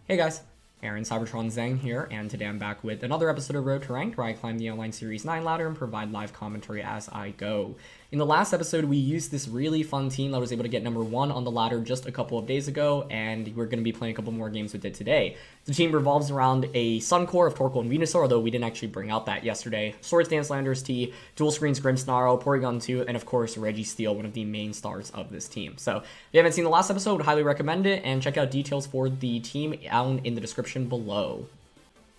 Hey guys, Aaron Cybertron Zhang here, and today I'm back with another episode of Road to Ranked, where I climb the Online Series 9 ladder and provide live commentary as I go. In the last episode, we used this really fun team that was able to get number 1 on the ladder just a couple of days ago, and we're going to be playing a couple more games with it today. The team revolves around a Sun Core of Torkoal and Venusaur, although we didn't actually bring out that yesterday. Swords Dance Landorus T, Dual Screens Grimmsnarl, Porygon 2, and of course Registeel, one of the main stars of this team. So if you haven't seen the last episode, I would highly recommend it, and check out details for the team down in the description below.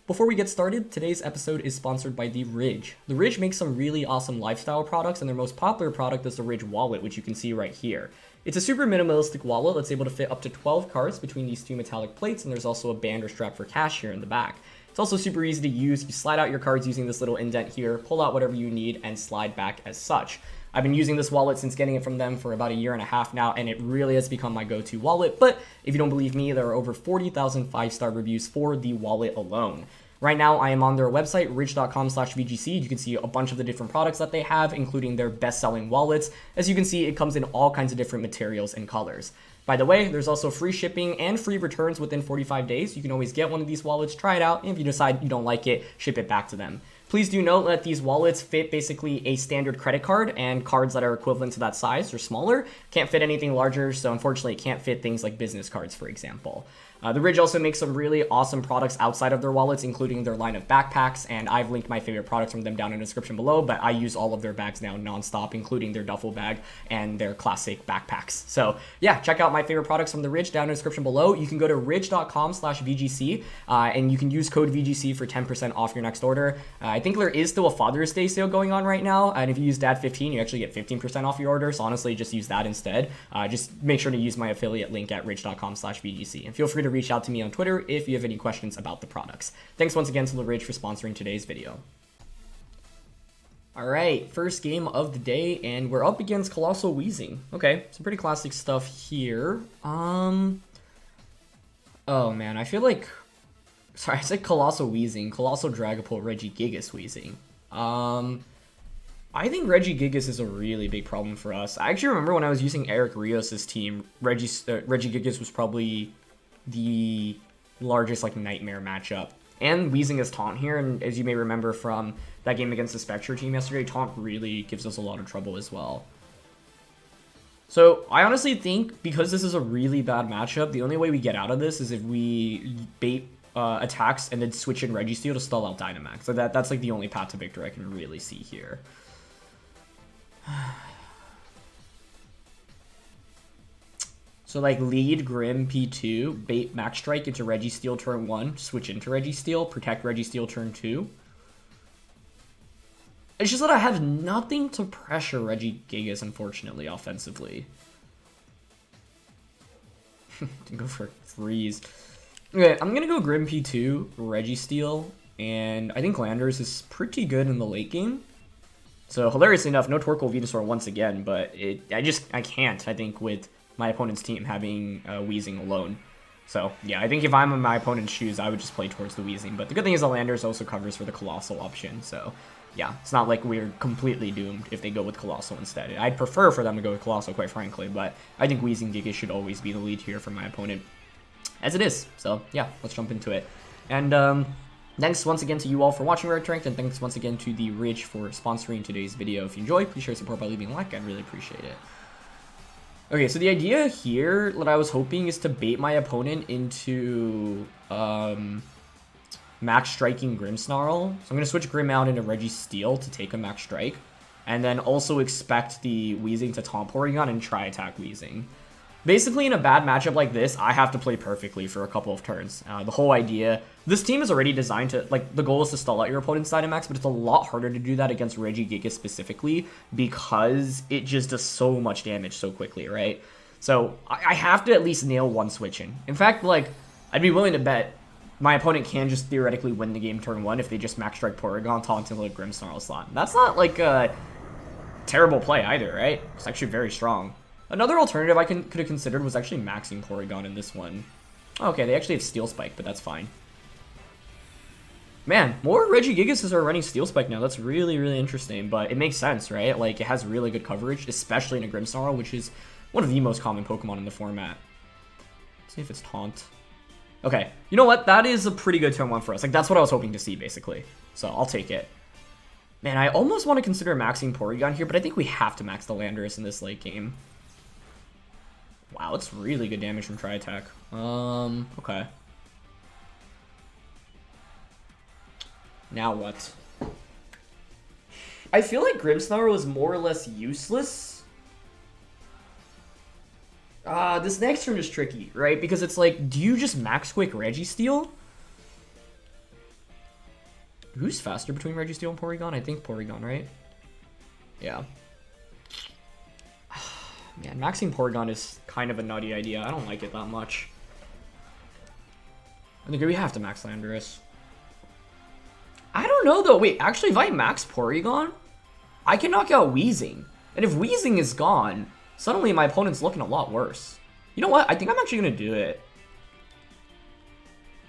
Before we get started, today's episode is sponsored by the Ridge. The Ridge makes some really awesome lifestyle products, and their most popular product is the Ridge Wallet, which you can see right here. It's a super minimalistic wallet that's able to fit up to 12 cards between these two metallic plates, and there's also a band or strap for cash here in the back. It's also super easy to use. You slide out your cards using this little indent here, pull out whatever you need, and slide back as such. I've been using this wallet since getting it from them for about a year and a half now, and it really has become my go-to wallet. But if you don't believe me, there are over 40,000 5-star reviews for the wallet alone. Right now, I am on their website, ridge.com/VGC. You can see a bunch of the different products that they have, including their best-selling wallets. As you can see, it comes in all kinds of different materials and colors. By the way, there's also free shipping and free returns within 45 days. You can always get one of these wallets, try it out, and if you decide you don't like it, ship it back to them. Please do note that these wallets fit basically a standard credit card, and cards that are equivalent to that size or smaller can't fit anything larger, so unfortunately it can't fit things like business cards, for example. The Ridge also makes some really awesome products outside of their wallets, including their line of backpacks, and I've linked my favorite products from them down in the description below, but I use all of their bags now nonstop, including their duffel bag and their classic backpacks. So yeah, check out my favorite products from the Ridge down in the description below. You can go to ridge.com/VGC, and you can use code VGC for 10% off your next order. I think there is still a Father's Day sale going on right now, and if you use DAD15, you actually get 15% off your order, so honestly, just use that instead. Just make sure to use my affiliate link at ridge.com/VGC, and feel free to reach out to me on Twitter if you have any questions about the products. Thanks once again to the Ridge for sponsoring today's video. Alright, first game of the day, and we're up against Coalossal Weezing. Okay, some pretty classic stuff here. Oh man, I feel like... Sorry, I said Coalossal Weezing. Coalossal Dragapult, Regigigas Weezing. I think Regigigas is a really big problem for us. I actually remember when I was using Eric Rios' team, Regigigas was probably the largest nightmare matchup. And Weezing is Taunt here, and as you may remember from that game against the Spectre team yesterday, Taunt really gives us a lot of trouble as well. So I honestly think because this is a really bad matchup, the only way we get out of this is if we bait attacks and then switch in Registeel to stall out Dynamax. So that's like the only path to victory I can really see here. So lead Grim P2, bait Max Strike into Registeel turn 1, switch into Registeel, protect Registeel turn 2. It's just that I have nothing to pressure Regigigas, unfortunately, offensively. To go for freeze. Okay, I'm gonna go Grim P2, Registeel, and I think Landorus is pretty good in the late game. So hilariously enough, no Torkoal Venusaur once again, but I can't, I think, with my opponent's team having Weezing alone. So yeah, I think if I'm in my opponent's shoes, I would just play towards the Weezing. But the good thing is the Landorus also covers for the Coalossal option. So yeah, it's not like we're completely doomed if they go with Coalossal instead. I'd prefer for them to go with Coalossal, quite frankly, but I think Weezing Giga should always be the lead here for my opponent, as it is. So yeah, let's jump into it. And thanks once again to you all for watching Road to Ranked, and thanks once again to the Ridge for sponsoring today's video. If you enjoyed, please share support by leaving a like. I'd really appreciate it. Okay, so the idea here that I was hoping is to bait my opponent into max striking Grimmsnarl. So I'm going to switch Grim out into Registeel to take a max strike, and then also expect the Weezing to taunt Porygon and try attack Weezing. Basically, in a bad matchup like this, I have to play perfectly for a couple of turns. The whole idea, this team is already designed to, the goal is to stall out your opponent's Dynamax, but it's a lot harder to do that against Regigigas specifically because it just does so much damage so quickly, right? So I have to at least nail one switch in. In fact, I'd be willing to bet my opponent can just theoretically win the game turn 1 if they just max strike Porygon, taunt into the Grimmsnarl slot. That's not a terrible play either, right? It's actually very strong. Another alternative I could have considered was actually maxing Porygon in this one. Okay, they actually have Steel Spike, but that's fine. Man, more Regigigases are running Steel Spike now. That's really, really interesting, but it makes sense, right? It has really good coverage, especially in a Grimmsnarl, which is one of the most common Pokemon in the format. Let's see if it's Taunt. Okay, you know what? That is a pretty good turn 1 for us. Like, that's what I was hoping to see, basically. So, I'll take it. Man, I almost want to consider maxing Porygon here, but I think we have to max the Landorus in this late game. Wow, it's really good damage from Tri-Attack. Okay. Now what? I feel like Grimmsnarl was more or less useless. This next turn is tricky, right? Because it's like, do you just max quick Registeel? Who's faster between Registeel and Porygon? I think Porygon, right? Yeah. Man, maxing Porygon is kind of a nutty idea. I don't like it that much. I think we have to max Landorus. I don't know, though. Wait, actually, if I max Porygon, I can knock out Weezing. And if Weezing is gone, suddenly my opponent's looking a lot worse. You know what? I think I'm actually going to do it.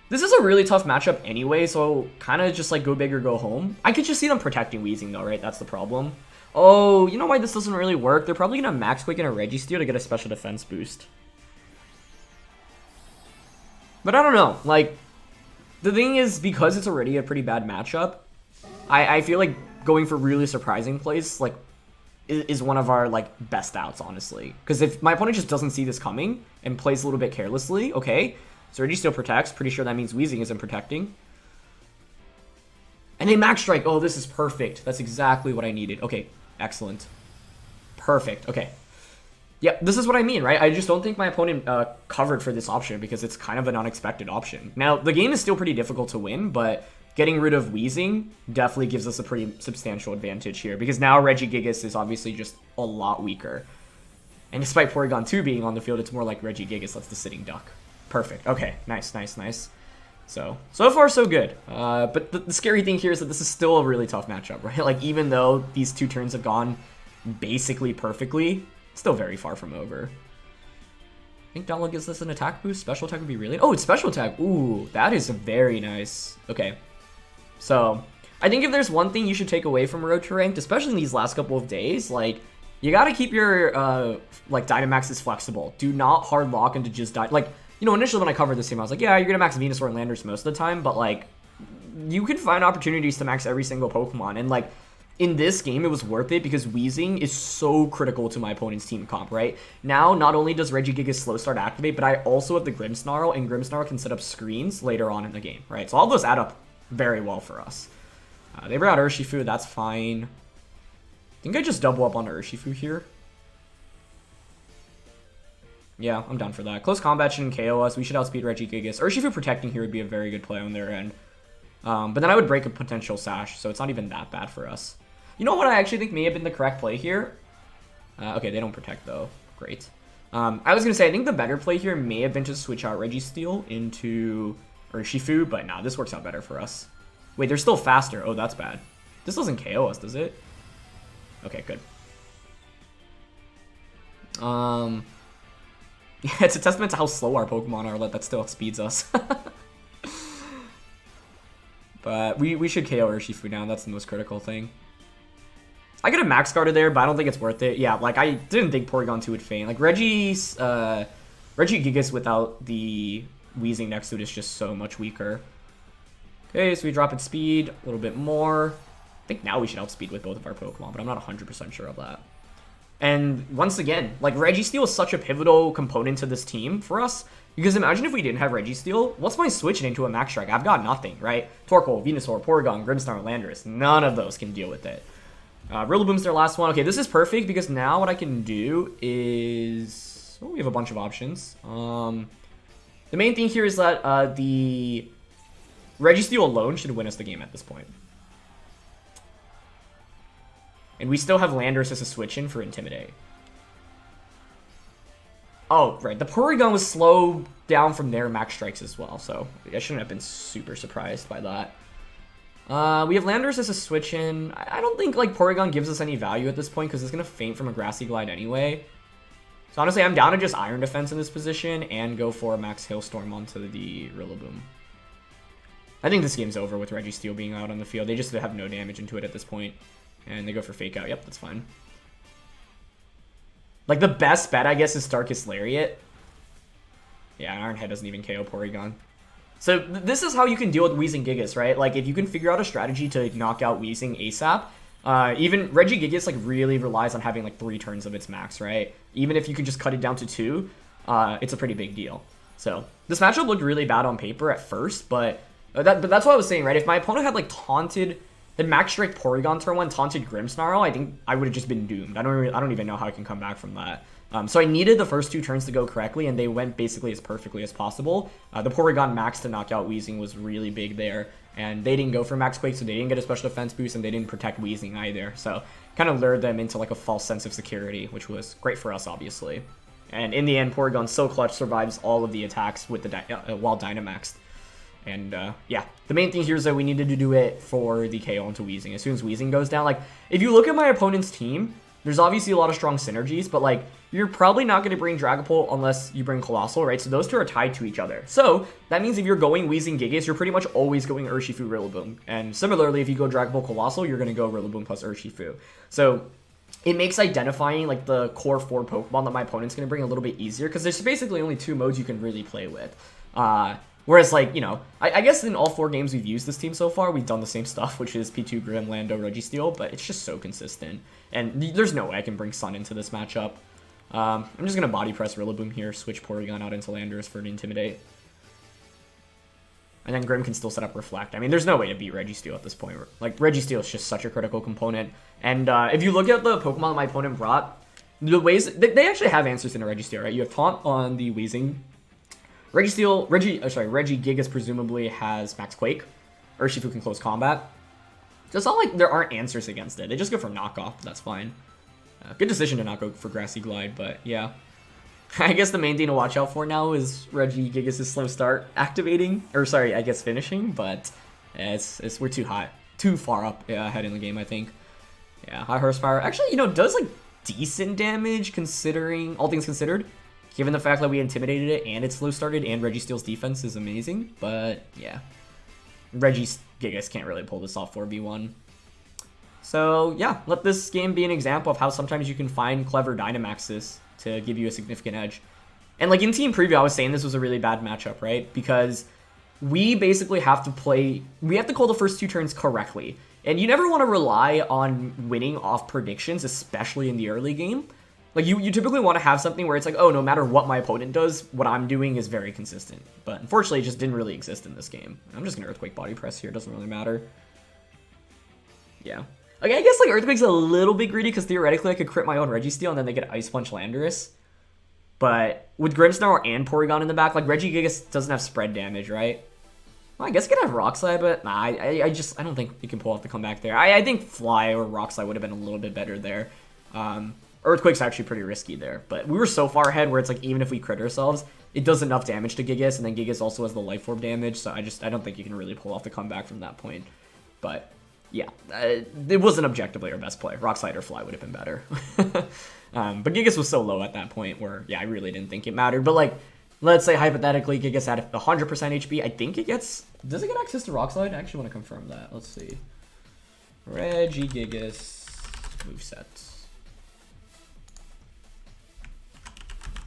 This is a really tough matchup anyway, so kind of just like go big or go home. I could just see them protecting Weezing though, right? That's the problem. Oh, you know why this doesn't really work? They're probably going to max quick in a Registeel to get a special defense boost. But I don't know. Like, the thing is, because it's already a pretty bad matchup, I feel like going for really surprising plays, like, is one of our, like, best outs, honestly. Because if my opponent just doesn't see this coming and plays a little bit carelessly, okay, so Registeel protects. Pretty sure that means Weezing isn't protecting. And they max strike. Oh, this is perfect. That's exactly what I needed. Okay, excellent. Perfect. Okay. Yeah, this is what I mean, right? I just don't think my opponent covered for this option because it's kind of an unexpected option. Now, the game is still pretty difficult to win, but getting rid of Weezing definitely gives us a pretty substantial advantage here because now Regigigas is obviously just a lot weaker. And despite Porygon 2 being on the field, it's more like Regigigas lets the sitting duck. Perfect. Okay, nice, nice, nice. So far so good. But the scary thing here is that this is still a really tough matchup, right? Like, even though these 2 turns have gone basically perfectly, still very far from over. I think Download gives us an attack boost. Special attack would be really... Oh, it's special attack. Ooh, that is very nice. Okay. So, I think if there's one thing you should take away from Road to Ranked, especially in these last couple of days, like, you gotta keep your, like, Dynamaxes flexible. Do not hard lock into just... Like, you know, initially when I covered this team, I was like, yeah, you're gonna max Venusaur and Landorus most of the time, but, like, you can find opportunities to max every single Pokemon, and, like, in this game, it was worth it because Weezing is so critical to my opponent's team comp, right? Now, not only does Regigigas slow start activate, but I also have the Grimmsnarl, and Grimmsnarl can set up screens later on in the game, right? So all those add up very well for us. They brought Urshifu, that's fine. I think I just double up on Urshifu here. Yeah, I'm down for that. Close combat shouldn't KO us. We should outspeed Regigigas. Urshifu protecting here would be a very good play on their end. But then I would break a potential Sash, so it's not even that bad for us. You know what I actually think may have been the correct play here? Okay, they don't protect, though. Great. I was going to say, I think the better play here may have been to switch out Registeel into Urshifu, but nah, this works out better for us. Wait, they're still faster. Oh, that's bad. This doesn't KO us, does it? Okay, good. Yeah, it's a testament to how slow our Pokemon are that still speeds us. But we should KO Urshifu now. That's the most critical thing. I could have Max Guarded there, but I don't think it's worth it. Yeah, like, I didn't think Porygon 2 would faint. Like, Regigigas without the Weezing next to it is just so much weaker. Okay, so we drop its speed a little bit more. I think now we should outspeed with both of our Pokemon, but I'm not 100% sure of that. And once again, like, Registeel is such a pivotal component to this team for us. Because imagine if we didn't have Registeel, what's my switching into a Max Strike? I've got nothing, right? Torkoal, Venusaur, Porygon, Grimmsnarl, Landorus. None of those can deal with it. Rillaboom's their last one. Okay, this is perfect because now what I can do is... Oh, we have a bunch of options. The main thing here is that the Registeel alone should win us the game at this point. And we still have Landorus as a switch-in for Intimidate. Oh, right. The Porygon was slowed down from their Max Strikes as well, so I shouldn't have been super surprised by that. We have Landorus as a switch-in. I don't think, like, Porygon gives us any value at this point because it's going to faint from a Grassy Glide anyway. So honestly, I'm down to just Iron Defense in this position and go for a Max Hailstorm onto the Rillaboom. I think this game's over with Registeel being out on the field. They just have no damage into it at this point. And they go for Fake Out. Yep, that's fine. Like, the best bet, I guess, is Darkest Lariat. Yeah, Iron Head doesn't even KO Porygon. So this is how you can deal with Weezing Gigas, right? Like, if you can figure out a strategy to knock out Weezing ASAP, even Regigigas, like, really relies on having, like, 3 turns of its max, right? Even if you can just cut it down to 2, it's a pretty big deal. So, this matchup looked really bad on paper at first, but that's what I was saying, right? If my opponent had, like, taunted, then Max Strike Porygon turn 1, taunted Grimmsnarl, I think I would have just been doomed. I don't even know how I can come back from that. So I needed the first 2 turns to go correctly, and they went basically as perfectly as possible. The Porygon max to knock out Weezing was really big there, and they didn't go for Max Quake, so they didn't get a special defense boost, and they didn't protect Weezing either. So kind of lured them into like a false sense of security, which was great for us, obviously. And in the end, Porygon so clutch survives all of the attacks with the while Dynamaxed. And yeah, the main thing here is that we needed to do it for the KO onto Weezing. As soon as Weezing goes down, like, if you look at my opponent's team, there's obviously a lot of strong synergies, but like, you're probably not going to bring Dragapult unless you bring Coalossal, right? So those 2 are tied to each other. So that means if you're going Weezing Gigas, you're pretty much always going Urshifu Rillaboom. And similarly, if you go Dragapult Coalossal, you're going to go Rillaboom plus Urshifu. So it makes identifying like the core 4 Pokemon that my opponent's going to bring a little bit easier, because there's basically only 2 modes you can really play with. Whereas, like, you know, I guess in all 4 games we've used this team so far, we've done the same stuff, which is P2, Grim, Lando, Registeel, but it's just so consistent. And there's no way I can bring Sun into this matchup. I'm just going to body press Rillaboom here, switch Porygon out into Landorus for an Intimidate. And then Grim can still set up Reflect. I mean, there's no way to beat Registeel at this point. Like, Registeel is just such a critical component. And if you look at the Pokemon that my opponent brought, the ways... They actually have answers in a Registeel, right? You have Taunt on the Weezing. Regigigas presumably has Max Quake. Urshifu can close combat. So it's not like there aren't answers against it. They just go for knockoff, but that's fine. Good decision to not go for Grassy Glide, but yeah. I guess the main thing to watch out for now is Regigigas' slow start activating, or sorry, I guess finishing, but we're too far up ahead in the game, I think. Yeah, high horsepower. Actually, you know, does like decent damage considering, all things considered. Given the fact that we intimidated it and it slow started and Registeel's defense is amazing, but yeah. Regigigas can't really pull this off 4v1. So yeah, let this game be an example of how sometimes you can find clever Dynamaxes to give you a significant edge. And like in team preview, I was saying this was a really bad matchup, right? Because we basically have to call the first 2 turns correctly. And you never want to rely on winning off predictions, especially in the early game. Like, you typically want to have something where it's like, oh, no matter what my opponent does, what I'm doing is very consistent. But unfortunately, it just didn't really exist in this game. I'm just going to Earthquake Body Press here. It doesn't really matter. Yeah. Okay, I guess, like, Earthquake's a little bit greedy, because theoretically I could crit my own Registeel, and then they get Ice Punch Landorus. But with Grimmsnarl and Porygon in the back, like, Regigigas doesn't have spread damage, right? Well, I guess it could have Rock Slide, but nah, I don't think you can pull off the comeback there. I think Fly or Rock Slide would have been a little bit better there. Earthquake's actually pretty risky there, but we were so far ahead where it's like, even if we crit ourselves, it does enough damage to Gigas, and then Gigas also has the Life Orb damage, so I don't think you can really pull off the comeback from that point. But yeah, it wasn't objectively our best play. Rock Slide or Fly would have been better. But Gigas was so low at that point where, yeah, I really didn't think it mattered. But like, let's say hypothetically Gigas had 100% HP. I think it gets... Does it get access to Rock Slide? I actually want to confirm that. Let's see. Regigigas moveset.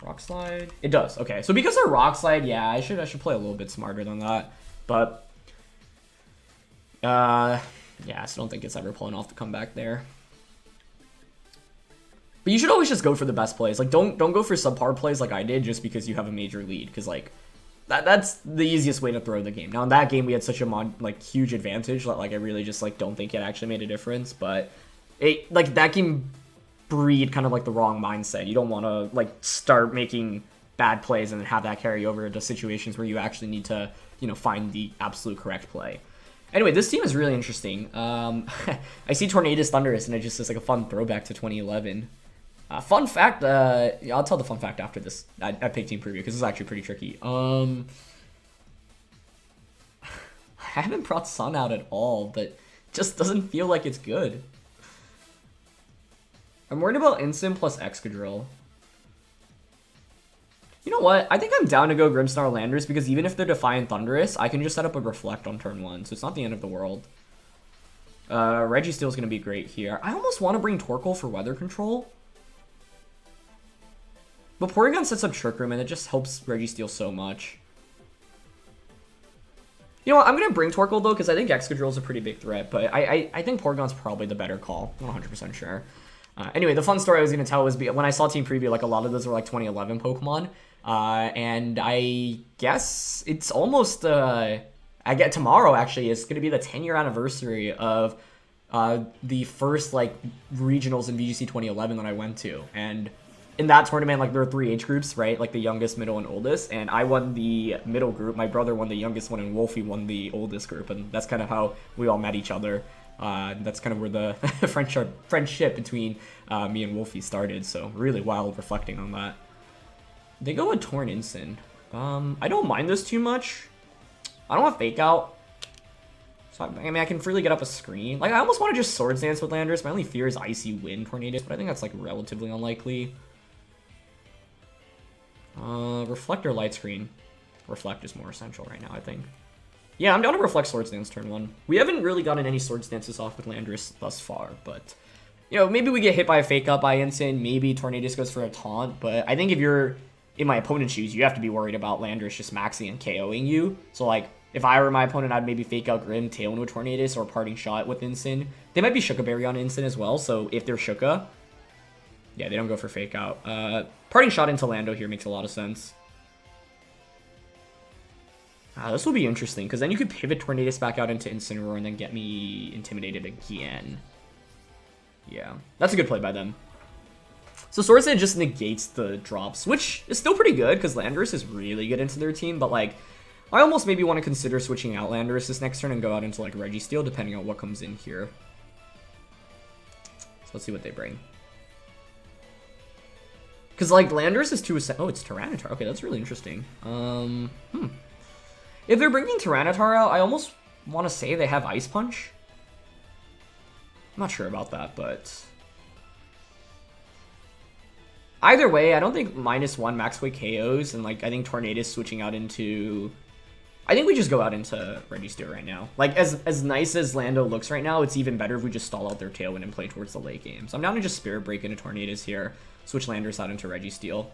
Rock Slide. It does. Okay, so because of Rock Slide, yeah, I should play a little bit smarter than that. But yeah, I still don't think it's ever pulling off the comeback there. But you should always just go for the best plays. Like, don't go for subpar plays like I did just because you have a major lead. Because like that's the easiest way to throw the game. Now in that game we had such a huge advantage that like I really just like don't think it actually made a difference. But it like that game breed kind of like the wrong mindset. You don't want to like start making bad plays and then have that carry over into situations where you actually need to, you know, find the absolute correct play. Anyway, this team is really interesting. I see Tornadus Thudnurus and it just is like a fun throwback to 2011. Fun fact, yeah, I'll tell the fun fact after this. I picked team preview because it's actually pretty tricky. I haven't brought Sun out at all, but it just doesn't feel like it's good. I'm worried about Incin plus Excadrill. You know what? I think I'm down to go Grimmsnarl Landorus because even if they're Defiant Thundurus, I can just set up a Reflect on turn 1, so it's not the end of the world. Registeel is going to be great here. I almost want to bring Torkoal for weather control. But Porygon sets up Trick Room and it just helps Registeel so much. You know what, I'm going to bring Torkoal, though, because I think Excadrill is a pretty big threat, but I think Porygon's probably the better call. I'm not 100% sure. Anyway, the fun story I was going to tell was when I saw Team Preview, like, a lot of those were, like, 2011 Pokemon, and I guess it's almost, tomorrow, actually, is going to be the 10-year anniversary of the first, like, regionals in VGC 2011 that I went to, and in that tournament, like, there were 3 age groups, right? Like, the youngest, middle, and oldest. And I won the middle group. My brother won the youngest one, and Wolfie won the oldest group. And that's kind of how we all met each other. That's kind of where the friendship between me and Wolfie started. So, really wild reflecting on that. They go with Torn Incin. I don't mind this too much. I don't want Fake Out. So, I mean, I can freely get up a screen. Like, I almost want to just Swords Dance with Landorus. My only fear is Icy Wind Tornadus, but I think that's, like, relatively unlikely. Reflector Light Screen. Reflect is more essential right now, I think. Yeah, I'm down to Reflect Swords Dance turn 1. We haven't really gotten any Swords Dances off with Landorus thus far, but, you know, maybe we get hit by a Fake Out by Incin, maybe Tornadus goes for a Taunt, but I think if you're in my opponent's shoes, you have to be worried about Landorus just maxing and KOing you. So, like, if I were my opponent, I'd maybe Fake Out Grim, Tailwind with Tornadus, or Parting Shot with Incin. They might be Shuka Berry on Incin as well, so if they're Shuka, yeah, they don't go for Fake Out. Parting Shot into Lando here makes a lot of sense. This will be interesting, because then you could pivot Tornadus back out into Incineroar and then get me intimidated again. Yeah, that's a good play by them. So Swords Dance just negates the drops, which is still pretty good, because Landorus is really good into their team, but, like, I almost maybe want to consider switching out Landorus this next turn and go out into, like, Registeel, depending on what comes in here. So let's see what they bring. Because, like, Landorus is 2 oh, it's Tyranitar. Okay, that's really interesting. If they're bringing Tyranitar out, I almost want to say they have Ice Punch. I'm not sure about that, but either way, I don't think -1 max weight KOs, and, like, I think Tornadus switching out into... I think we just go out into Registeel right now. Like, as nice as Lando looks right now, it's even better if we just stall out their Tailwind and play towards the late game. So I'm down to just Spirit Break into Tornadus here, switch Landorus out into Registeel.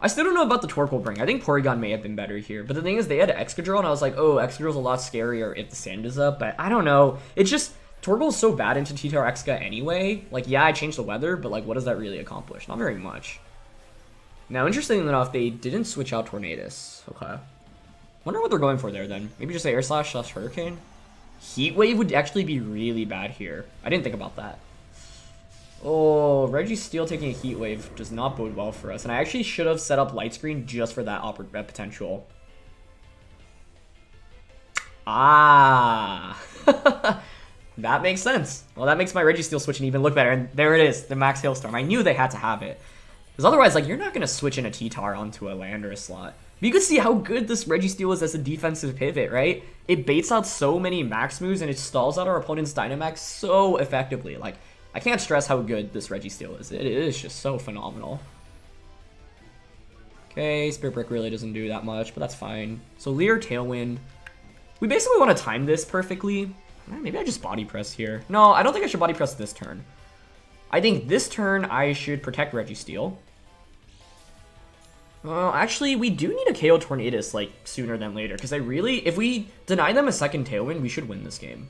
I still don't know about the Torkoal bring. I think Porygon may have been better here. But the thing is, they had Excadrill, and I was like, oh, Excadrill's a lot scarier if the sand is up. But I don't know. It's just, Torkoal's so bad into T-Tar Exca anyway. Like, yeah, I changed the weather, but, like, what does that really accomplish? Not very much. Now, interestingly enough, they didn't switch out Tornadus. Okay. Wonder what they're going for there, then. Maybe just Air Slash / Hurricane? Heat Wave would actually be really bad here. I didn't think about that. Oh, Registeel taking a Heat Wave does not bode well for us. And I actually should have set up Light Screen just for that potential. Ah. That makes sense. Well, that makes my Registeel switching even look better. And there it is, the Max Hailstorm. I knew they had to have it. Because otherwise, like, you're not going to switch in a T-Tar onto a Landorus slot. But you can see how good this Registeel is as a defensive pivot, right? It baits out so many max moves, and it stalls out our opponent's Dynamax so effectively. Like, I can't stress how good this Registeel is. It is just so phenomenal. Okay, Spirit Break really doesn't do that much, but that's fine. So Leer, Tailwind. We basically want to time this perfectly. Maybe I just Body Press here. No, I don't think I should Body Press this turn. I think this turn I should protect Registeel. Actually, we do need a KO Tornadus, like, sooner than later. Because if we deny them a second Tailwind, we should win this game.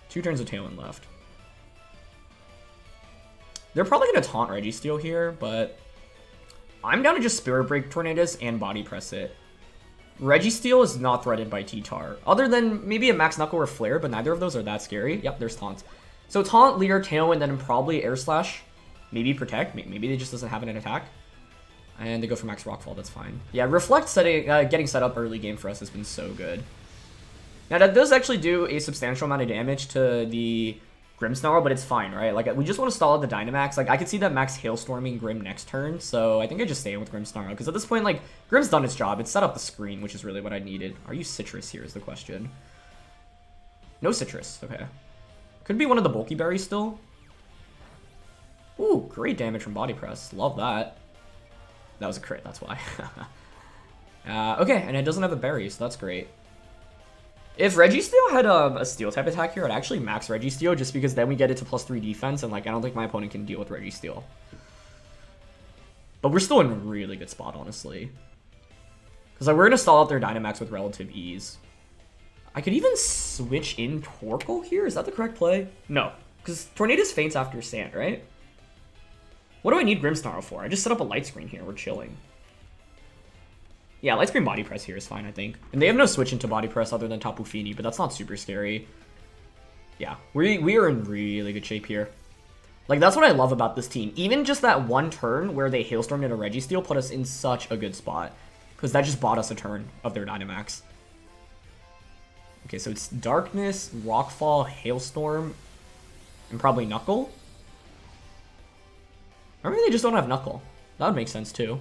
2 turns of Tailwind left. They're probably going to taunt Registeel here, but I'm down to just Spirit Break Tornadus and Body Press it. Registeel is not threatened by T-Tar, other than maybe a Max Knuckle or Flare, but neither of those are that scary. Yep, there's taunts. So taunt, Leer, Tailwind, then probably Air Slash. Maybe Protect. Maybe they just doesn't have an attack. And they go for Max Rockfall, that's fine. Yeah, Reflect getting set up early game for us has been so good. Now, that does actually do a substantial amount of damage to the Grimmsnarl, but it's fine, right? Like, we just want to stall out the Dynamax. Like, I could see that Max Hailstorming Grimm next turn, so I think I just stay with Grimmsnarl. Because at this point, like, Grimm's done its job. It's set up the screen, which is really what I needed. Are you Citrus here is the question. No Citrus, okay. Could be one of the bulky berries still. Ooh, great damage from Body Press. Love that. That was a crit, that's why. Okay, and it doesn't have the berry, so that's great. If Registeel had a Steel type attack here, I'd actually max Registeel just because then we get it to +3 defense, and, like, I don't think my opponent can deal with Registeel. But we're still in a really good spot, honestly. Because like, we're going to stall out their Dynamax with relative ease. I could even switch in Torkoal here. Is that the correct play? No, because Tornadus faints after Sand, right? What do I need Grimmsnarl for? I just set up a light screen here. We're chilling. Yeah, light screen body press here is fine, I think. And they have no switch into body press other than Tapu Fini, but that's not super scary. Yeah, we are in really good shape here. Like, that's what I love about this team. Even just that one turn where they Hailstormed into Registeel put us in such a good spot. Because that just bought us a turn of their Dynamax. Okay, so it's Darkness, Rockfall, Hailstorm, and probably Knuckle. Or maybe they just don't have Knuckle. That would make sense too.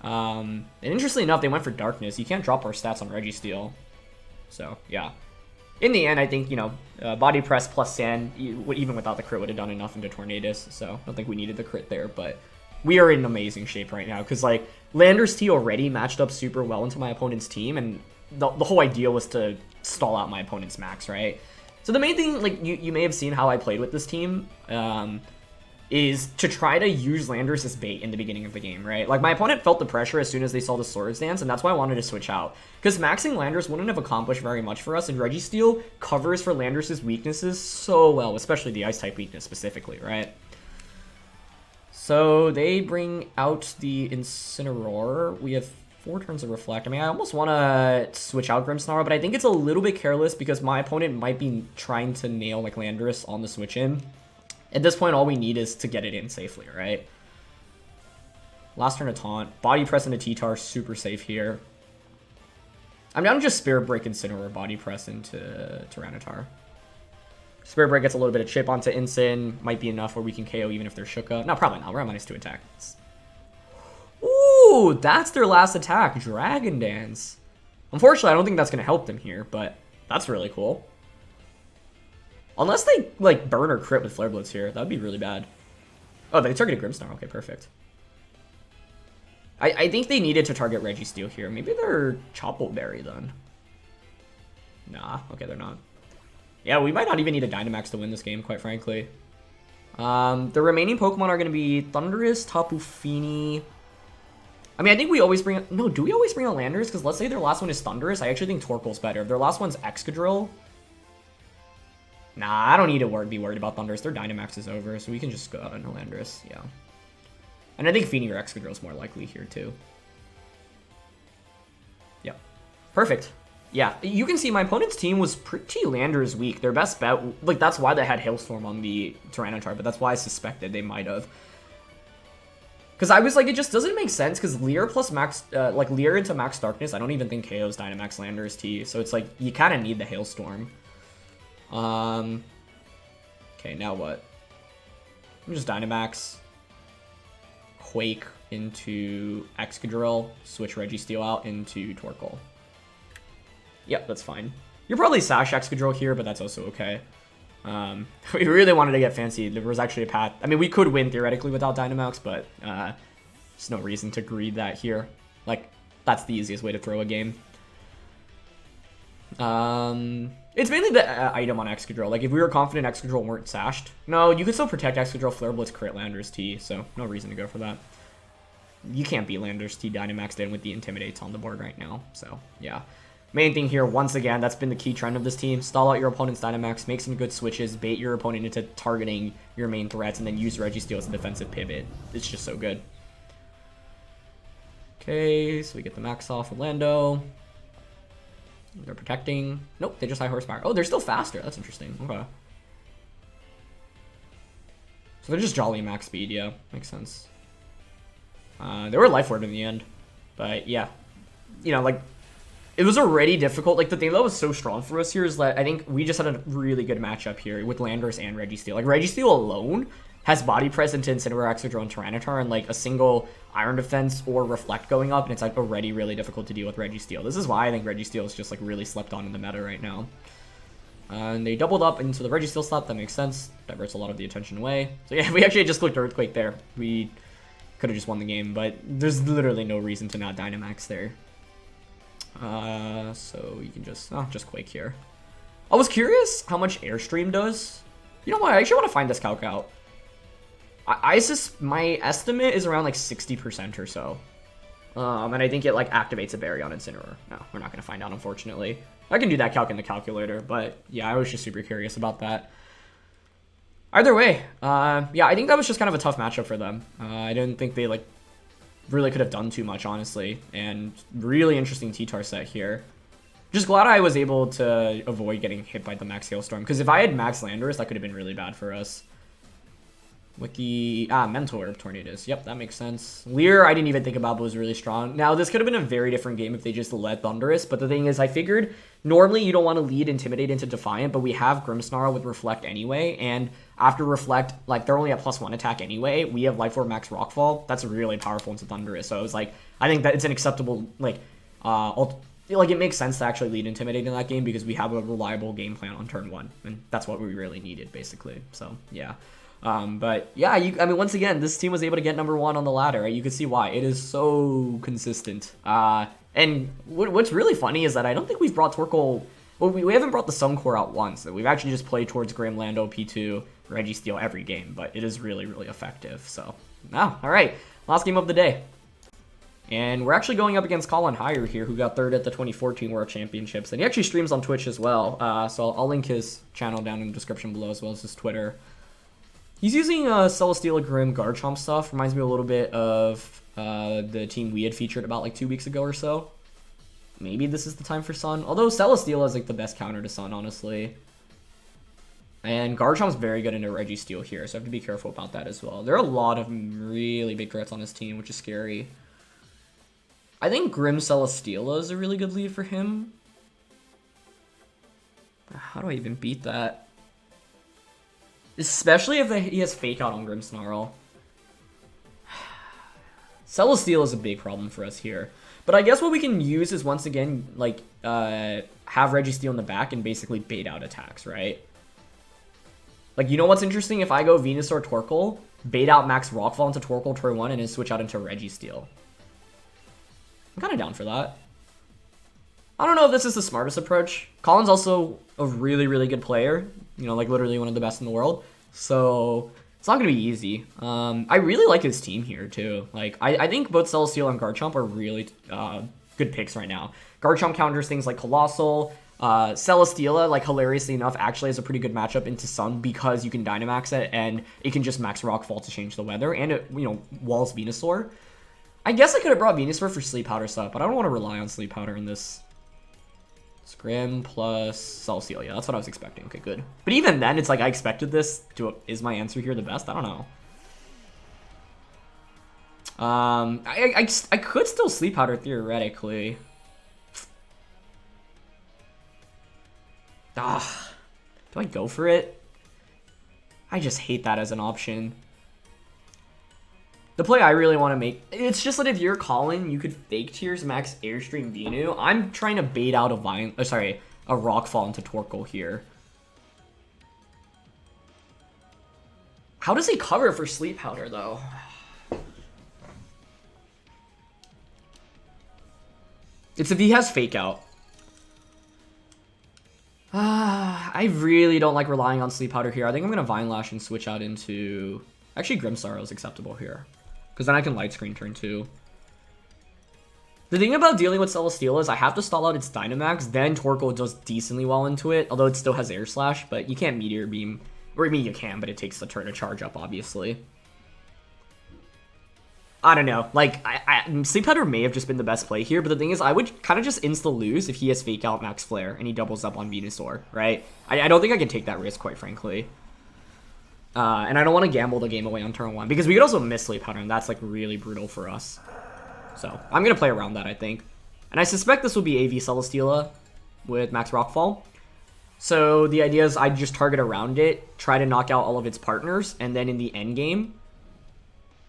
And interestingly enough, they went for Darkness. You can't drop our stats on Registeel. So, yeah. In the end, I think, you know, Body Press plus Sand, even without the crit, would have done enough into Tornadus. So, I don't think we needed the crit there, but we are in amazing shape right now. Because, like, Landorus T already matched up super well into my opponent's team, and the whole idea was to stall out my opponent's max, right? So, the main thing, like, you may have seen how I played with this team, is to try to use Landorus as bait in the beginning of the game, right? Like, my opponent felt the pressure as soon as they saw the Swords Dance, and that's why I wanted to switch out. Because maxing Landorus wouldn't have accomplished very much for us, and Registeel covers for Landorus' weaknesses so well, especially the Ice-type weakness specifically, right? So, they bring out the Incineroar. We have 4 turns of Reflect. I mean, I almost want to switch out Grimmsnarl, but I think it's a little bit careless because my opponent might be trying to nail, like, Landorus on the switch-in. At this point, all we need is to get it in safely, right? Last turn of Taunt. Body Press into T-Tar, super safe here. I'm down to just Spirit Break Incineroar, Body Press into Tyranitar. Spirit Break gets a little bit of chip onto Incin. Might be enough where we can KO even if they're shook up. No, probably not. We're at -2 attack. Ooh, that's their last attack. Dragon Dance. Unfortunately, I don't think that's going to help them here, but that's really cool. Unless they, like, burn or crit with Flare Blitz here. That would be really bad. Oh, they targeted Grimmsnarl. Okay, perfect. I think they needed to target Registeel here. Maybe they're Chople Berry, then. Nah, okay, they're not. Yeah, we might not even need a Dynamax to win this game, quite frankly. The remaining Pokemon are going to be Thudnurus, Tapu Fini. I mean, I think we always bring... No, do we always bring a Landorus? Because let's say their last one is Thudnurus. I actually think Torkoal's better. If their last one's Excadrill... Nah, I don't need to be worried about Thundurus. Their Dynamax is over, so we can just go out on Landorus. Yeah. And I think Fini or Excadrill is more likely here, too. Yep. Perfect. Yeah, you can see my opponent's team was pretty Landorus weak. Their best bet, like, that's why they had Hailstorm on the Tyranitar, but that's why I suspected they might have. Because I was like, it just doesn't make sense, because Leer plus Max, like, Leer into Max Darkness, I don't even think KO's Dynamax Landorus T, so it's like, you kind of need the Hailstorm. Okay, now what? I'm just Dynamax, Quake into Excadrill, switch Registeel out into Torkoal. Yep, that's fine. You're probably Sash Excadrill here, but that's also okay. We really wanted to get fancy. There was actually a path. I mean, we could win theoretically without Dynamax, but there's no reason to greed that here. Like, that's the easiest way to throw a game. It's mainly the item on Excadrill. Like, if we were confident Excadrill weren't sashed. No, you can still protect Excadrill, Flare Blitz, crit Landorus T, so no reason to go for that. You can't beat Landorus T Dynamaxed in with the Intimidates on the board right now, so yeah. Main thing here, once again, that's been the key trend of this team. Stall out your opponent's Dynamax, make some good switches, bait your opponent into targeting your main threats, and then use Registeel as a defensive pivot. It's just so good. Okay, so we get the max off Orlando. They're protecting. Nope, they just high horsepower. Oh, they're still faster. That's interesting. Okay. So they're just jolly max speed. Yeah, makes sense. They were Life Orb in the end. But yeah, you know, like, it was already difficult. Like, the thing that was so strong for us here is that I think we just had a really good matchup here with Landorus and Registeel. Like, Registeel alone has Body Press into Incineroar, Excadrill, and Tyranitar, and like a single Iron Defense or Reflect going up, and it's like already really difficult to deal with Registeel. This is why I think Registeel is just like really slept on in the meta right now. And they doubled up into the Registeel slot. That makes sense. Diverts a lot of the attention away. So yeah, we actually just clicked Earthquake there. We could have just won the game, but there's literally no reason to not Dynamax there. So you can just Quake here. I was curious how much Airstream does. You know what? I actually want to find this calc out. My estimate is around like 60% or so. And I think it like activates a berry on Incineroar. No, we're not going to find out, unfortunately. I can do that calc in the calculator, but yeah, I was just super curious about that. Either way, yeah, I think that was just kind of a tough matchup for them. I didn't think they like really could have done too much, honestly, and really interesting T-Tar set here. Just glad I was able to avoid getting hit by the Max Hailstorm, because if I had Max Landorus, that could have been really bad for us. Wiki, Mentor Tornadus. Yep, that makes sense. Leer, I didn't even think about, but was really strong. Now, this could have been a very different game if they just let Thudnurus, but the thing is, I figured normally you don't want to lead Intimidate into Defiant, but we have Grimmsnarl with Reflect anyway, and after Reflect, like, they're only at +1 attack anyway. We have Life Orb Max Rockfall. That's really powerful into Thudnurus, so I was like, I think that it's an acceptable, like, it makes sense to actually lead Intimidate in that game because we have a reliable game plan on turn 1, and that's what we really needed, basically, so, yeah. But yeah, I mean, once again, this team was able to get #1 on the ladder. Right? You can see why. It is so consistent. And what's really funny is that I don't think we've brought Torkoal. Well, we haven't brought the Suncore out once. We've actually just played towards Grim, Lando, P2, Registeel every game, but it is really, really effective. So, all right. Last game of the day. And we're actually going up against Collin Heier here, who got 3rd at the 2014 World Championships. And he actually streams on Twitch as well. So I'll link his channel down in the description below, as well as his Twitter. He's using Celesteela, Grimm, Garchomp stuff. Reminds me a little bit of the team we had featured about like 2 weeks ago or so. Maybe this is the time for Sun. Although Celesteela is like the best counter to Sun, honestly. And Garchomp's very good into Registeel here, so I have to be careful about that as well. There are a lot of really big threats on this team, which is scary. I think Grimm Celesteela is a really good lead for him. How do I even beat that? Especially if he has Fake Out on Grimmsnarl. Celesteela is a big problem for us here. But I guess what we can use is, once again, like, have Registeel in the back and basically bait out attacks, right? Like, you know what's interesting? If I go Venusaur Torkoal, bait out Max Rockfall into Torkoal turn 1, and then switch out into Registeel. I'm kind of down for that. I don't know if this is the smartest approach. Collin's also a really, really good player. You know, like literally one of the best in the world. So it's not going to be easy. I really like his team here too. Like, I think both Celesteela and Garchomp are really good picks right now. Garchomp counters things like Coalossal. Celesteela, like hilariously enough, actually has a pretty good matchup into Sun because you can Dynamax it and it can just Max Rockfall to change the weather. And it, you know, walls Venusaur. I guess I could have brought Venusaur for Sleep Powder stuff, but I don't want to rely on Sleep Powder in this. Scrim plus Celesteela. Yeah, that's what I was expecting. Okay, good. But even then, it's like I expected this to... Is my answer here the best? I don't know. I could still Sleep Powder theoretically. Do I go for it? I just hate that as an option. The play I really want to make, it's just that if you're Collin, you could Fake Tears Max Airstream Venu. I'm trying to bait out a Rockfall into Torkoal here. How does he cover for Sleep Powder, though? It's if he has Fake Out. I really don't like relying on Sleep Powder here. I think I'm going to Vine Lash and switch out into... Actually, Grimmsnarl is acceptable here. Because then I can Light Screen turn 2. The thing about dealing with Celesteela is I have to stall out its Dynamax, then Torkoal does decently well into it, although it still has Air Slash, but you can't Meteor Beam. Or I mean, you can, but it takes the turn to charge up, obviously. I don't know. Like, Sleep Powder may have just been the best play here, but the thing is, I would kind of just insta-lose if he has Fake Out Max Flare and he doubles up on Venusaur, right? I don't think I can take that risk, quite frankly. And I don't want to gamble the game away on turn 1, because we could also miss Sleep Powder, and that's, like, really brutal for us. So, I'm going to play around that, I think. And I suspect this will be AV Celesteela with Max Rockfall. So, the idea is I just target around it, try to knock out all of its partners, and then in the end game,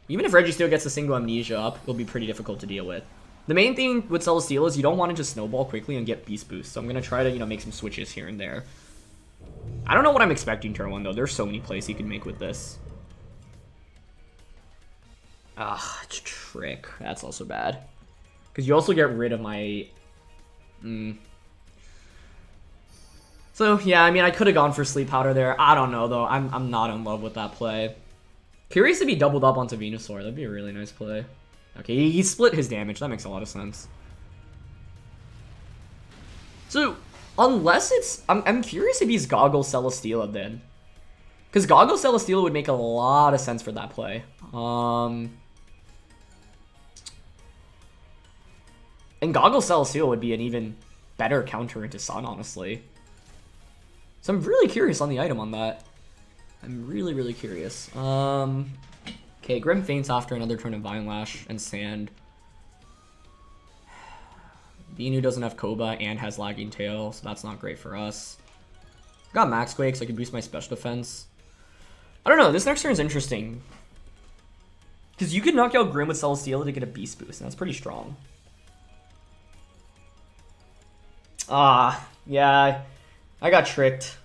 even if Registeel gets a single Amnesia up, it'll be pretty difficult to deal with. The main thing with Celesteela is you don't want it to snowball quickly and get Beast Boost, so I'm going to try to, you know, make some switches here and there. I don't know what I'm expecting turn 1, though. There's so many plays he can make with this. It's Trick. That's also bad. Because you also get rid of my... So, yeah, I mean, I could have gone for Sleep Powder there. I don't know, though. I'm not in love with that play. Curious if he doubled up onto Venusaur. That'd be a really nice play. Okay, he split his damage. That makes a lot of sense. So, unless it's... I'm curious if he's Goggle Celesteela then. Because Goggle Celesteela would make a lot of sense for that play. And Goggle Celesteela would be an even better counter into Sun, honestly. So I'm really curious on the item on that. I'm really, really curious. Okay, Grim faints after another turn of Vine Lash and Sand. Vinu doesn't have Koba and has Lagging Tail, so that's not great for us. Got Max Quake, so I can boost my special defense. I don't know, this next turn is interesting. Because you could knock out Grim with Celesteela to get a Beast Boost, and that's pretty strong. Yeah, I got tricked.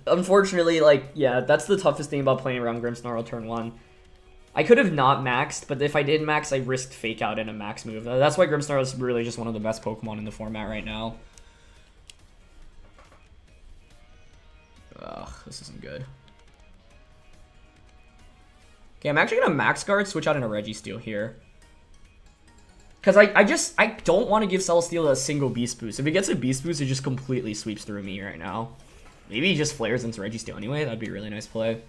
Unfortunately, like, yeah, that's the toughest thing about playing around Grimmsnarl turn 1. I could have not maxed, but if I did max, I risked Fake Out and a max move. That's why Grimmsnarl is really just one of the best Pokemon in the format right now. Ugh, this isn't good. Okay, I'm actually going to Max Guard, switch out into Registeel here. Because I don't want to give Celesteela a single Beast Boost. If he gets a Beast Boost, it just completely sweeps through me right now. Maybe he just flares into Registeel anyway. That'd be a really nice play.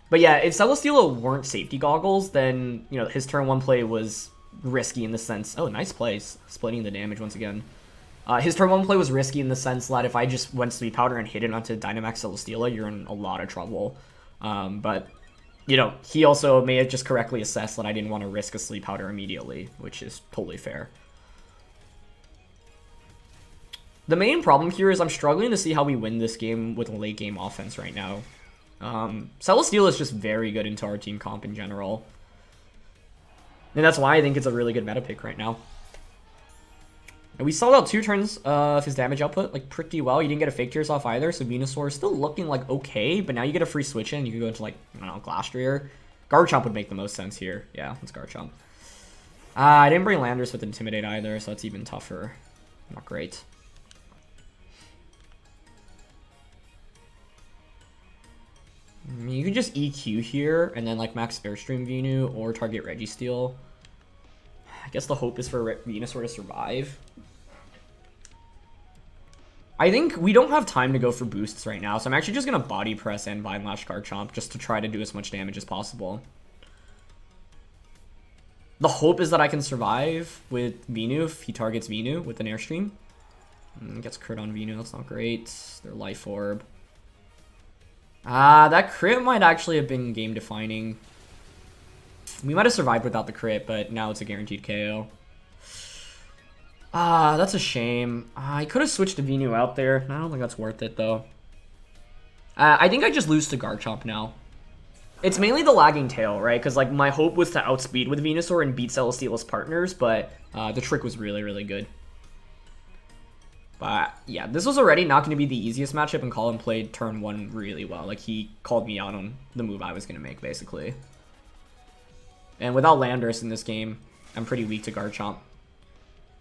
But yeah, if Celesteela weren't safety goggles, then, you know, his turn 1 play was risky in the sense... Oh, nice plays. Splitting the damage once again. His turn 1 play was risky in the sense that if I just went Sweet Powder and hit it onto Dynamax Celesteela, you're in a lot of trouble. But, you know, he also may have just correctly assessed that I didn't want to risk a Sleep Powder immediately, which is totally fair. The main problem here is I'm struggling to see how we win this game with late game offense right now. Celesteela is just very good into our team comp in general. And that's why I think it's a really good meta pick right now. And we saw out 2 turns of his damage output, like, pretty well. You didn't get a Fake Tears off either, so Venusaur is still looking, like, okay. But now you get a free switch in. You can go into, like, I don't know, Glastrier. Garchomp would make the most sense here. Yeah, it's Garchomp. I didn't bring Landers with Intimidate either, so that's even tougher. Not great. You can just EQ here, and then, like, max Airstream Venu, or target Registeel. I guess the hope is for Venusaur to survive. I think we don't have time to go for boosts right now, so I'm actually just going to Body Press and Vine Lash Garchomp just to try to do as much damage as possible. The hope is that I can survive with Venu if he targets Venu with an Airstream. Gets crit on Venu, that's not great. Their Life Orb. That crit might actually have been game defining. We might have survived without the crit, but now it's a guaranteed KO. That's a shame. I could have switched to Venu out there. I don't think that's worth it, though. I think I just lose to Garchomp now. It's mainly the lagging tail, right? Because, like, my hope was to outspeed with Venusaur and beat Celesteela's partners, but the trick was really, really good. But yeah, this was already not going to be the easiest matchup, and Collin played turn 1 really well. Like, he called me out on the move I was going to make, basically. And without Landers in this game, I'm pretty weak to Garchomp.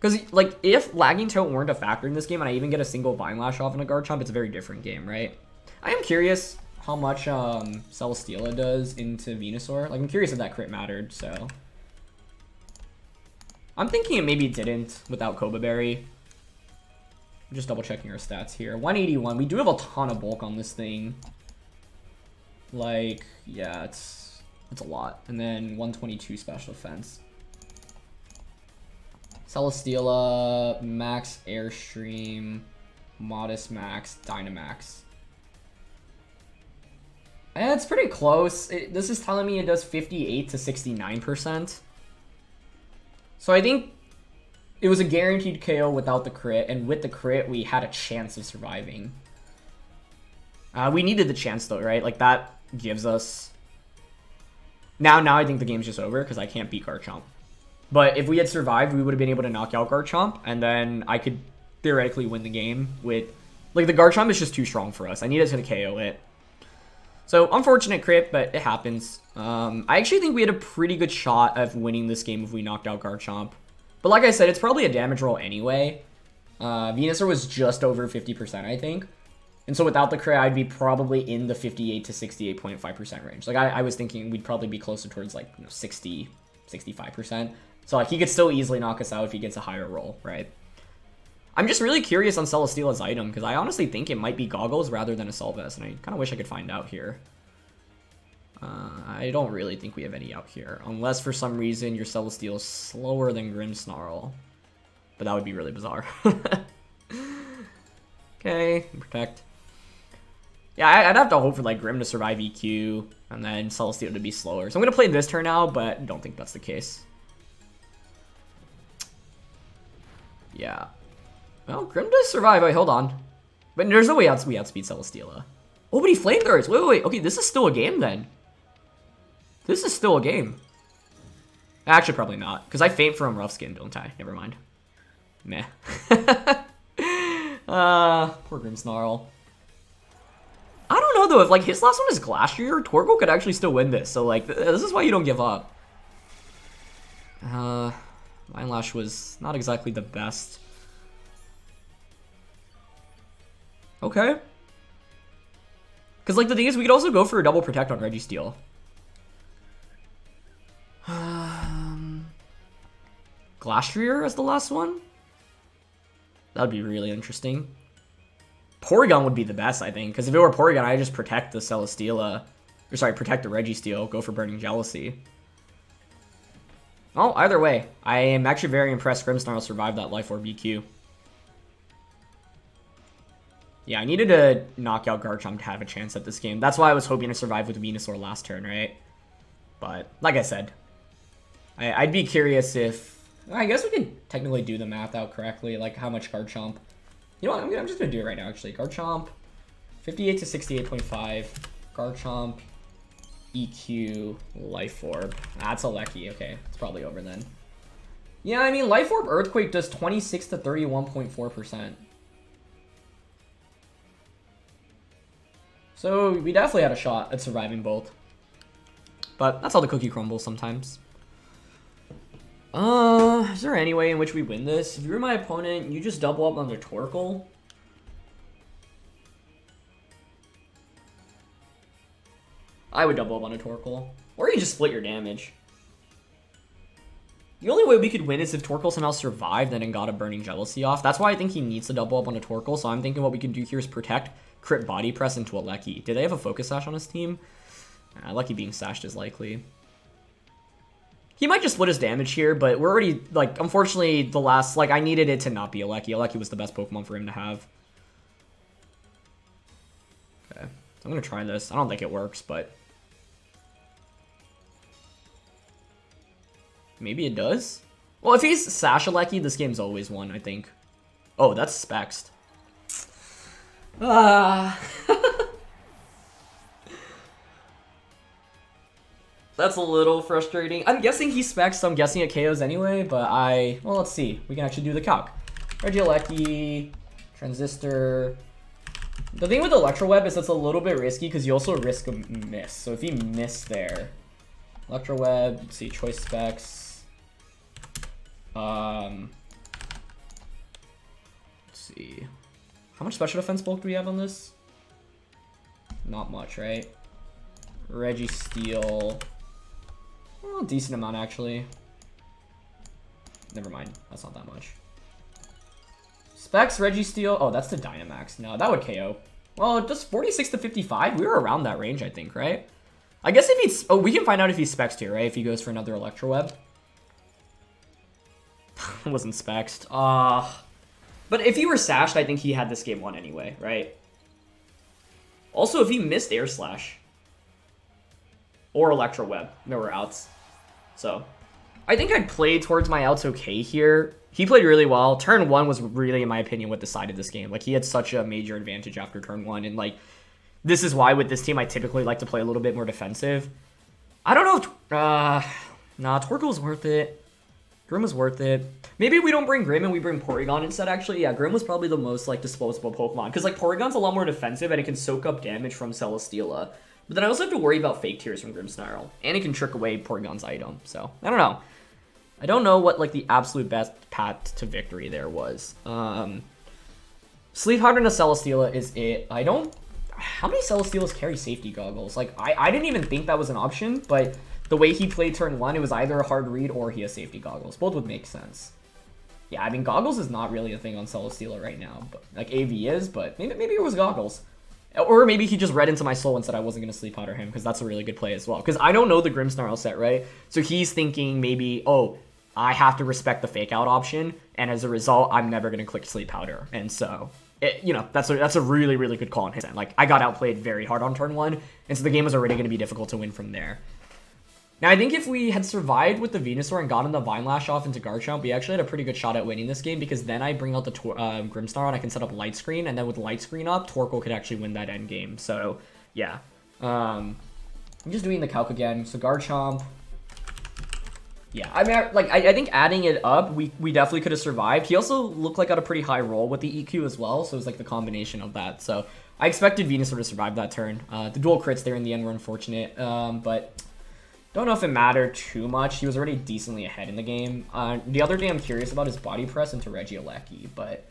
Because, like, if Lagging Tail weren't a factor in this game, and I even get a single Vine Lash off in a Garchomp, it's a very different game, right? I am curious how much Celesteela does into Venusaur. Like, I'm curious if that crit mattered, so... I'm thinking it maybe didn't without Koba Berry. I'm just double checking our stats here. 181. We do have a ton of bulk on this thing. Like, yeah, it's a lot. And then 122 special defense. Celesteela, max Airstream, modest max, Dynamax. And it's pretty close. This is telling me it does 58 to 69%. So I think it was a guaranteed KO without the crit, and with the crit, we had a chance of surviving. We needed the chance, though, right? Like, that gives us... Now I think the game's just over, because I can't beat Garchomp. But if we had survived, we would have been able to knock out Garchomp, and then I could theoretically win the game with... Like, the Garchomp is just too strong for us. I needed to KO it. So, unfortunate crit, but it happens. I actually think we had a pretty good shot of winning this game if we knocked out Garchomp. But like I said, it's probably a damage roll anyway. Venusaur was just over 50%, I think. And so without the crit, I'd be probably in the 58 to 68.5% range. Like, I was thinking we'd probably be closer towards, like, 60, 65%. So, like, he could still easily knock us out if he gets a higher roll, right? I'm just really curious on Celesteela's item, because I honestly think it might be Goggles rather than a Solvest, and I kind of wish I could find out here. I don't really think we have any out here, unless for some reason your Celesteela is slower than Grimmsnarl. But that would be really bizarre. Okay, protect. Yeah, I'd have to hope for like Grimm to survive EQ, and then Celesteela to be slower. So I'm going to play this turn now, but don't think that's the case. Yeah. Well, Grimm does survive. Wait, hold on. But there's no way we outspeed Celesteela. Oh, but he flamethrowers. Wait. Okay, this is still a game then. This is still a game. Actually, probably not, because I faint from Rough Skin, don't I? Never mind. Meh. Poor Grimmsnarl. I don't know though, if like his last one is Glastrier, Torkoal could actually still win this. So like, this is why you don't give up. Lion Lash was not exactly the best. Okay. Because like the thing is, we could also go for a double protect on Registeel. Glastrier as the last one? That would be really interesting. Porygon would be the best, I think, because if it were Porygon, I'd just protect the Celesteela. Or sorry, protect the Registeel, go for Burning Jealousy. Oh, either way, I am actually very impressed Grimmsnarl survived that Life Orb EQ. Yeah, I needed to knock out Garchomp to have a chance at this game. That's why I was hoping to survive with Venusaur last turn, right? But, like I said, I'd be curious if... I guess we could technically do the math out correctly, like how much Garchomp... You know what, I'm just going to do it right now, actually. Garchomp, 58 to 68.5. Garchomp, EQ, Life Orb. That's a Lecky, okay. It's probably over then. Yeah, I mean, Life Orb Earthquake does 26 to 31.4%. So, we definitely had a shot at surviving both. But that's how the cookie crumbles sometimes. Is there any way in which we win this? If you're my opponent, you just double up on their Torkoal. I would double up on a Torkoal. Or you just split your damage. The only way we could win is if Torkoal somehow survived and then got a Burning Jealousy off. That's why I think he needs to double up on a Torkoal. So I'm thinking what we can do here is protect, crit Body Press into a Lecky. Do they have a Focus Sash on his team? Lecky being sashed is likely. He might just split his damage here, but we're already, like, unfortunately, the last, like, I needed it to not be a Lecky. A Lecky was the best Pokemon for him to have. Okay, so I'm going to try this. I don't think it works, but... maybe it does? Well, if he's Sash a Lecky, this game's always won, I think. Oh, that's Spexed. That's a little frustrating. I'm guessing he specs, so I'm guessing it KOs anyway, but well, let's see. We can actually do the calc. Regieleki, Transistor. The thing with Electro Web is it's a little bit risky because you also risk a miss. So if you miss there, Electro Web, let's see, choice specs. Let's see. How much special defense bulk do we have on this? Not much, right? Registeel. Well, decent amount, actually. Never mind. That's not that much. Specs, Registeel. Oh, that's the Dynamax. No, that would KO. Well, just 46 to 55. We were around that range, I think, right? I guess if he's... oh, we can find out if he's Specs here, right? If he goes for another Electro Web. Wasn't Specs. But if he were Sashed, I think he had this game won anyway, right? Also, if he missed Air Slash... or Electro Web. There were outs. So, I think I'd play towards my outs okay here. He played really well. Turn 1 was really, in my opinion, what decided this game. Like, he had such a major advantage after turn 1. And, like, this is why with this team I typically like to play a little bit more defensive. I don't know if... nah, Torkoal was worth it. Grimm was worth it. Maybe we don't bring Grimm and we bring Porygon instead, actually. Yeah, Grimm was probably the most, like, disposable Pokemon. Because, like, Porygon's a lot more defensive and it can soak up damage from Celesteela. But then I also have to worry about Fake Tears from Grimmsnarl. And it can trick away Porygon's item. So, I don't know. I don't know what, like, the absolute best path to victory there was. Sleep Powder into Celesteela is it. I don't... How many Celesteelas carry safety goggles? Like, I didn't even think that was an option, but the way he played turn 1, it was either a hard read or he has safety goggles. Both would make sense. Yeah, I mean, goggles is not really a thing on Celesteela right now. But, like, AV is, but maybe it was goggles. Or maybe he just read into my soul and said I wasn't going to Sleep Powder him, because that's a really good play as well. Because I don't know the Grimmsnarl set, right? So he's thinking maybe, oh, I have to respect the Fake Out option, and as a result, I'm never going to click Sleep Powder. And so... you know, that's a really, really good call on his end. Like, I got outplayed very hard on turn 1, and so the game was already going to be difficult to win from there. Now, I think if we had survived with the Venusaur and gotten the Vine Lash off into Garchomp, we actually had a pretty good shot at winning this game, because then I bring out the Grimmsnarl and I can set up Light Screen, and then with Light Screen up, Torkoal could actually win that end game. So, yeah. I'm just doing the calc again. So, Garchomp... Yeah, I mean, I think adding it up, we definitely could have survived. He also looked like got a pretty high roll with the EQ as well, so it was like the combination of that. So I expected Venusaur to survive that turn. The dual crits there in the end were unfortunate, but don't know if it mattered too much. He was already decently ahead in the game. The other thing I'm curious about is Body Press into Regieleki, but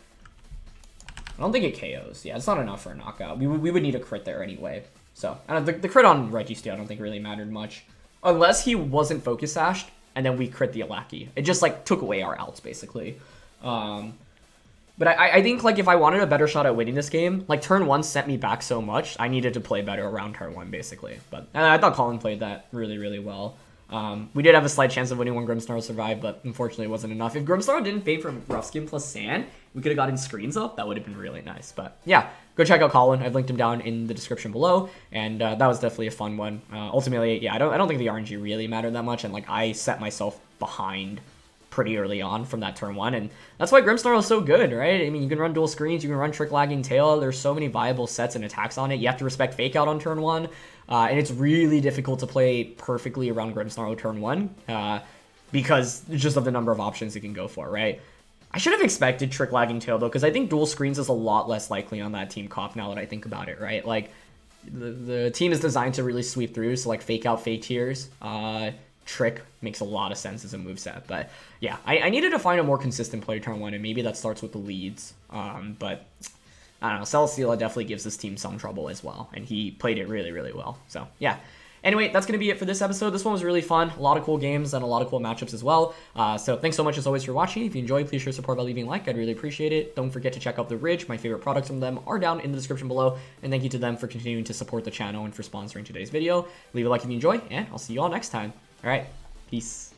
I don't think it KOs. Yeah, it's not enough for a knockout. We would need a crit there anyway. So the crit on Registeel I don't think really mattered much, unless he wasn't Focus Sashed. And then we crit the Incineroar. It just, like, took away our outs, basically. But I think, like, if I wanted a better shot at winning this game, like, turn 1 sent me back so much, I needed to play better around turn 1, basically. But I thought Collin played that really, really well. We did have a slight chance of winning when Grimmsnarl survived, but unfortunately it wasn't enough. If Grimmsnarl didn't fade from Rough Skin plus Sand, we could have gotten screens up. That would have been really nice. But, yeah. Go check out Collin. I've linked him down in the description below, and that was definitely a fun one. Ultimately, yeah, I don't think the RNG really mattered that much, and like I set myself behind pretty early on from that turn 1, and that's why Grimmsnarl is so good, right? I mean, you can run dual screens, you can run Trick Lagging Tail. There's so many viable sets and attacks on it. You have to respect Fake Out on turn 1, and it's really difficult to play perfectly around Grimmsnarl turn 1 because just of the number of options you can go for, right? I should have expected Trick Lagging Tail, though, because I think dual screens is a lot less likely on that team comp now that I think about it, right? Like, the team is designed to really sweep through, so, like, Fake Out, Fake Tears, Trick makes a lot of sense as a moveset. But, yeah, I needed to find a more consistent play turn 1, and maybe that starts with the leads. But, I don't know, Celesteela definitely gives this team some trouble as well, and he played it really, really well. So, yeah. Anyway, that's going to be it for this episode. This one was really fun. A lot of cool games and a lot of cool matchups as well. So thanks so much as always for watching. If you enjoyed, please show support by leaving a like. I'd really appreciate it. Don't forget to check out the Ridge. My favorite products from them are down in the description below. And thank you to them for continuing to support the channel and for sponsoring today's video. Leave a like if you enjoy, and I'll see you all next time. All right, peace.